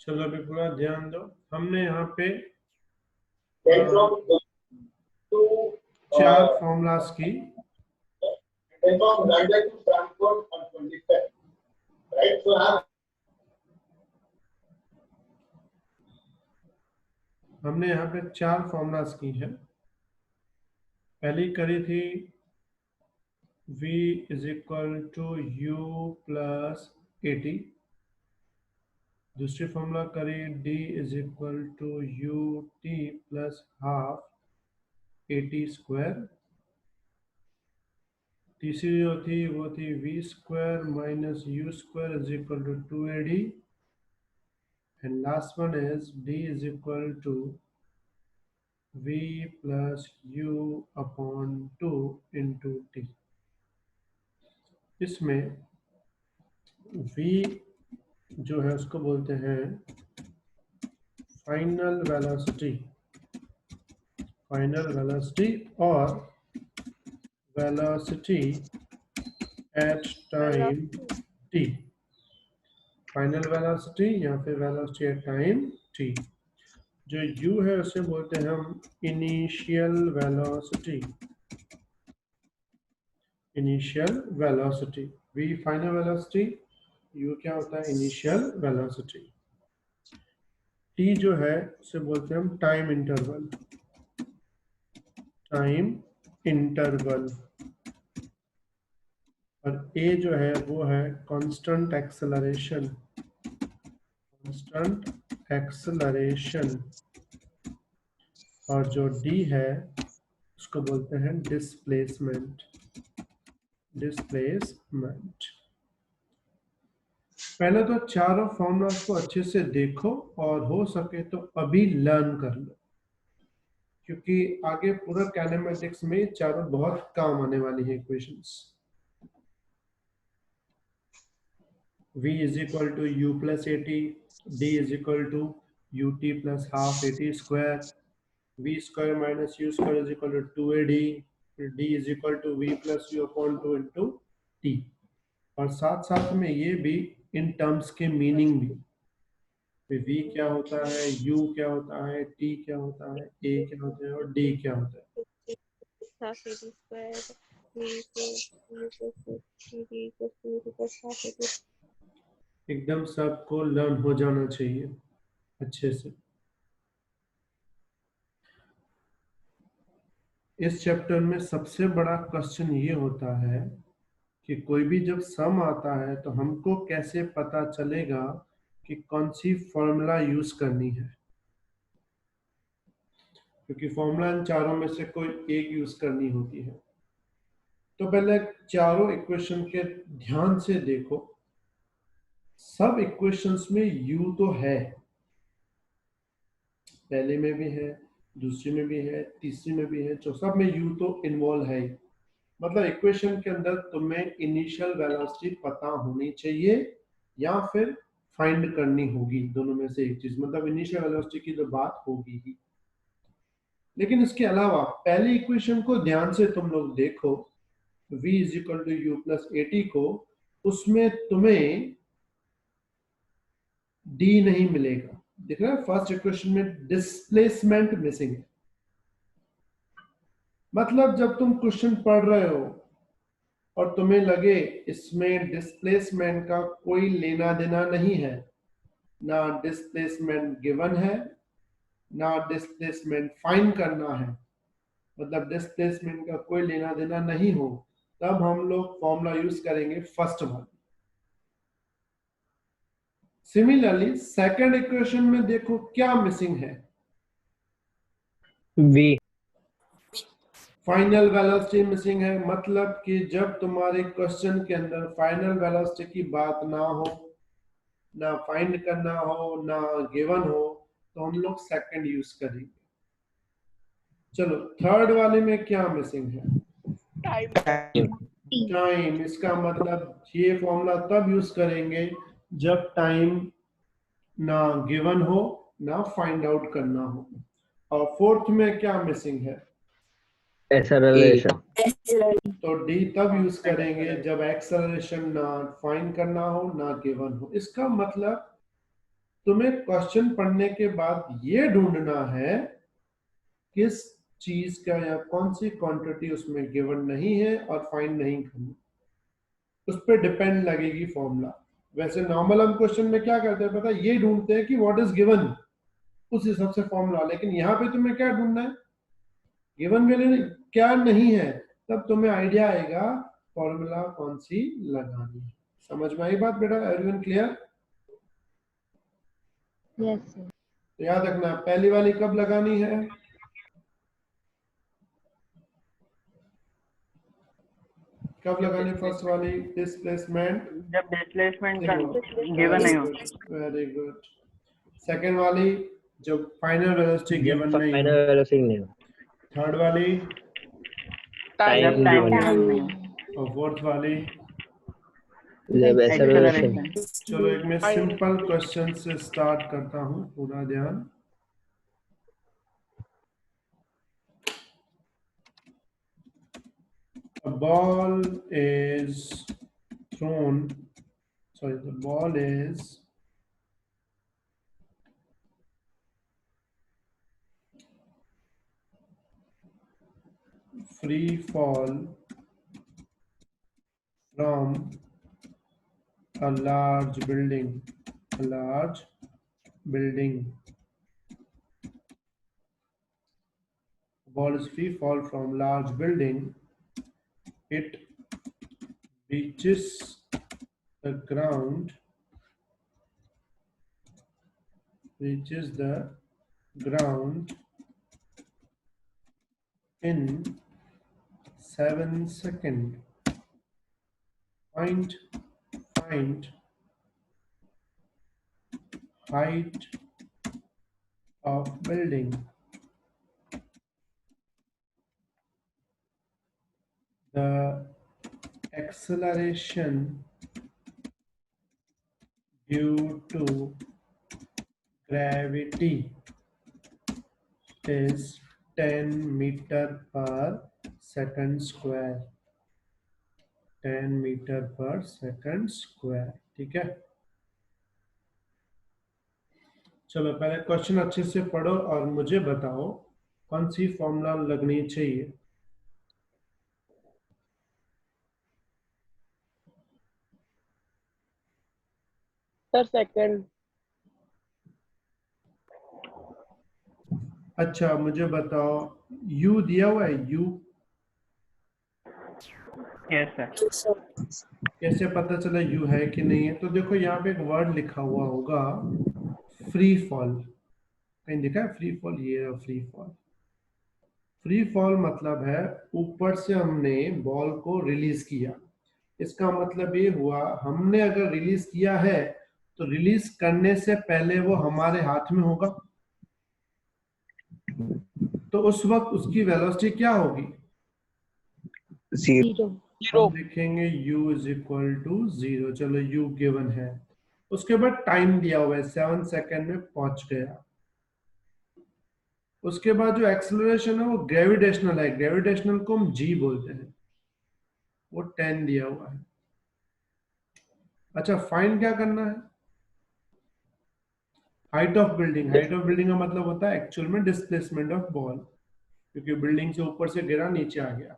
चलो अभी पूरा ध्यान दो। हमने यहाँ पे Then from to चार फॉर्मूलाज की, then from London to Frankfurt on 25th, right? So हमने यहाँ पे चार फॉर्मूलाज की है। पहली करी थी v is equal to u plus 80। दूसरी फॉर्मूला करी d is equal to u t plus half 80 square. तीसरी जो थी वो थी v square minus u square is equal to 2ad। And last one is d is equal to v plus u upon 2 into t। इसमें v जो है उसको बोलते हैं फाइनल वेलोसिटी और velocity at time t। Final velocity या फिर velocity at time t। जो u है उसे बोलते हैं हम initial velocity. v final velocity, u क्या होता है इनिशियल वेलोसिटी। t जो है उसे बोलते हैं हम टाइम इंटरवल। और a जो है वो है कांस्टेंट एक्सेलरेशन। और जो d है उसको बोलते हैं डिस्प्लेसमेंट। पहले तो चारों फॉर्मूलाज को अच्छे से देखो और हो सके तो अभी लर्न कर लो, क्योंकि आगे पूरा कैनेमेटिक्स में चारों बहुत काम आने वाली है equations. v is equal to u plus 80, d is equal to ut plus half 80 square, v square minus u square is equal to 2ad, d is equal to v plus u upon 2 into t। और साथ साथ में ये भी in terms के meaning भी, v क्या होता है, u क्या होता है, t क्या होता है, a क्या होता है और d क्या होता है। एकदम सबको लर्न हो जाना चाहिए अच्छे से। इस चैप्टर में सबसे बड़ा क्वेश्चन ये होता है कि कोई भी जब सम आता है तो हमको कैसे पता चलेगा कि कौन सी फॉर्मूला यूज करनी है, क्योंकि फॉर्मूला इन चारों में से कोई एक यूज करनी होती है। तो पहले चारों इक्वेशन के ध्यान से देखो। सब इक्वेशंस में u तो है, पहले में भी है, दूसरी में भी है, तीसरी में भी है, सब में u तो इन्वॉल्व है। मतलब इक्वेशन के अंदर तुम्हें इनिशियल वेलोसिटी पता होनी चाहिए या फिर फाइंड करनी होगी, दोनों में से एक चीज। मतलब इनिशियल वेलोसिटी की जो बात होगी ही। लेकिन इसके अलावा पहली इक्वेशन को ध्यान से तुम लोग देखो, v is equal to u plus 80 को, उसमें तुम्हें d नहीं मिलेगा। देख रहे हैं फर्स्ट इक्वेशन में डिस्प्लेसमेंट मिसिंग है। मतलब जब तुम क्वेश्चन पढ़ रहे हो और तुम्हें लगे इसमें डिस्प्लेसमेंट का कोई लेना देना नहीं है, ना डिस्प्लेसमेंट गिवन है ना डिस्प्लेसमेंट फाइंड करना है, मतलब डिस्प्लेसमेंट का कोई लेना देना नहीं हो, तब हम लोग फॉर्मूला यूज करेंगे first one. Similarly second equation में देखो क्या मिसिंग है, v फाइनल वेलोसिटी मिसिंग है। मतलब कि जब तुम्हारे क्वेश्चन के अंदर फाइनल वेलोसिटी की बात ना हो, ना फाइंड करना हो, ना गिवन हो, तो हम लोग सेकंड यूज करेंगे। चलो थर्ड वाले में क्या मिसिंग है, टाइम। इसका मतलब ये फॉर्मूला तब यूज करेंगे जब टाइम ना गिवन हो ना फाइंड आउट करना हो। और फोर्थ में क्या मिसिंग है, acceleration। तो डी तब यूज करेंगे जब एक्सेलरेशन ना फाइंड करना हो ना गिवन हो। इसका मतलब तुम्हें क्वेश्चन पढ़ने के बाद ये ढूंढना है किस चीज का या कौन सी क्वांटिटी उसमें गिवन नहीं है और फाइंड नहीं करनी, उस पर डिपेंड लगेगी फॉर्मूला। वैसे नॉर्मल हम क्वेश्चन में क्या करते हैं पता है, ये ढूंढते हैं कि व्हाट इज गिवन, उस हिसाब से फॉर्मूला। लेकिन यहाँ पे तुम्हें क्या ढूंढना है, गिवन वैल्यू क्या नहीं है, तब तुम्हें आइडिया आएगा फॉर्मूला कौन सी लगानी है। समझ में आई बात बेटा? Everyone clear? Yes sir. तो याद रखना पहली वाली कब लगानी है, कब लगानी फर्स्ट वाली, डिस्प्लेसमेंट जब डिस्प्लेसमेंट का गिवन नहीं हो। Very good. सेकंड वाली जब फाइनल वेलोसिटी गिवन नहीं हो। फाइनल वेलोसिटी नहीं हो। थर्ड वाली टाइम टाइम गिवन नहीं। और फोर्थ वाली जब एक्सेलरेशन। एक्सेलरेशन। चलो एक मैं सिंपल क्वेश्चन से स्टार्ट करता हूं, पूरा ध्यान। A ball is thrown, sorry, the ball is free fall from a large building, a large building. Ball is free fall from large building. It reaches the ground, in 7 seconds. Find height of building. The acceleration due to gravity is 10 meter per second square. 10 metre पर second square. ठीक है, चलो पहले question अच्छे से पढ़ो और मुझे बताओ कौन सी फॉर्मूला लगनी चाहिए। Sir second. अच्छा मुझे बताओ u दिया हुआ है, u यस सर। कैसे पता चला u है कि नहीं है? तो देखो यहाँ पे एक वर्ड लिखा हुआ होगा फ्री फॉल, कहीं देखा है फ्री फॉल? ये फ्री फॉल। फ्री फॉल मतलब है ऊपर से हमने बॉल को रिलीज किया। इसका मतलब ये हुआ हमने अगर रिलीज किया है तो रिलीज करने से पहले वो हमारे हाथ में होगा, तो उस वक्त उसकी वेलोसिटी क्या होगी? जीरो। हम लिखेंगे u इज इक्वल टू 0। चलो u गिवन है, उसके बाद टाइम दिया हुआ है 7 सेकंड में पहुंच गया। उसके बाद जो एक्सेलरेशन है वो ग्रेविटेशनल है, ग्रेविटेशनल को हम g बोलते हैं, वो 10 दिया हुआ है। अच्छा फाइंड क्या करना है? Height of building. Height of building का मतलब होता है एक्चुअल में डिस्प्लेसमेंट ऑफ बॉल, क्योंकि बिल्डिंग से ऊपर से गिरा नीचे आ गया।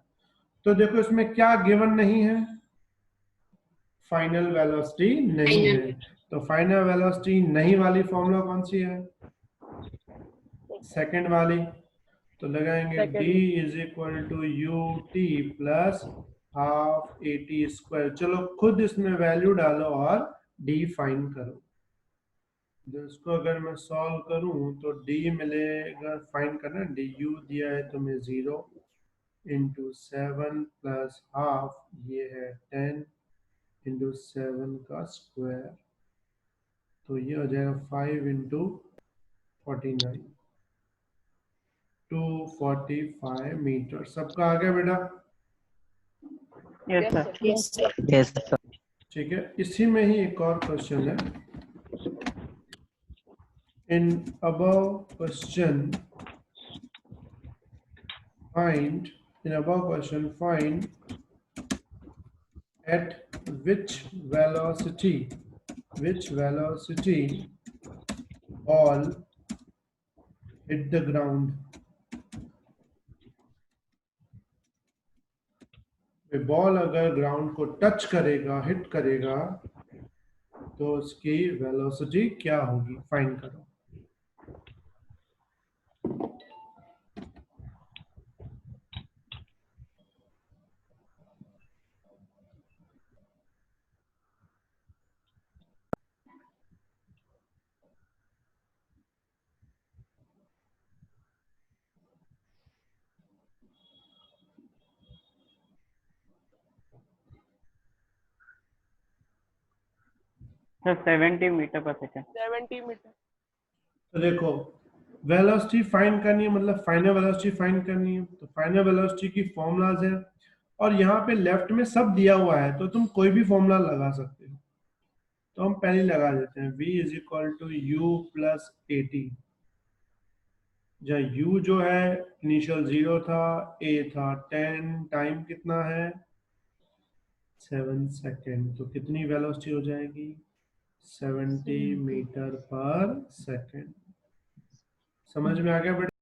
तो देखो इसमें क्या गिवन नहीं है? फाइनल वेलोसिटी नहीं है। तो फाइनल वेलोसिटी नहीं वाली फॉर्मूला कौन सी है? सेकंड वाली। तो लगाएंगे d is equal to u t plus half a t square. चलो खुद इसमें वैल्यू डालो और d फाइंड करो। इसको अगर मैं सॉल्व करूं तो d मिलेगा, फाइंड करना डी यू दिया है तुम्हें 0 इंटू 7 प्लस हाफ, ये है 10 इंटू 7 का स्क्वायर, तो ये हो जाएगा 5 इंटू 49, 245 मीटर। सबका आ गया बेटा? Yes sir. Yes sir. ठीक है, इसी में ही एक और क्वेश्चन है। इन above question find at which velocity ball hit the ground, ball अगर ग्राउंड को टच करेगा, हिट करेगा, तो उसकी वेलोसिटी क्या होगी, फाइंड करो। सर 70 मीटर पर सेकंड। 70 मीटर। तो देखो वेलोसिटी फाइंड करनी है, मतलब फाइनल वेलोसिटी फाइंड करनी है, तो फाइनल वेलोसिटी की फॉर्मूलाज है और यहाँ पे लेफ्ट में सब दिया हुआ है, तो तुम कोई भी फॉर्मूला लगा सकते हो। तो हम पहले लगा देते हैं v is equal to u plus a t, जहाँ u जो है इनिशियल 0 था, a था 10, टाइम कितना है 7 सेकेंड, तो कितनी वेलोसिटी हो जाएगी 70 मीटर पर सेकेंड। समझ में आ गया बेटा?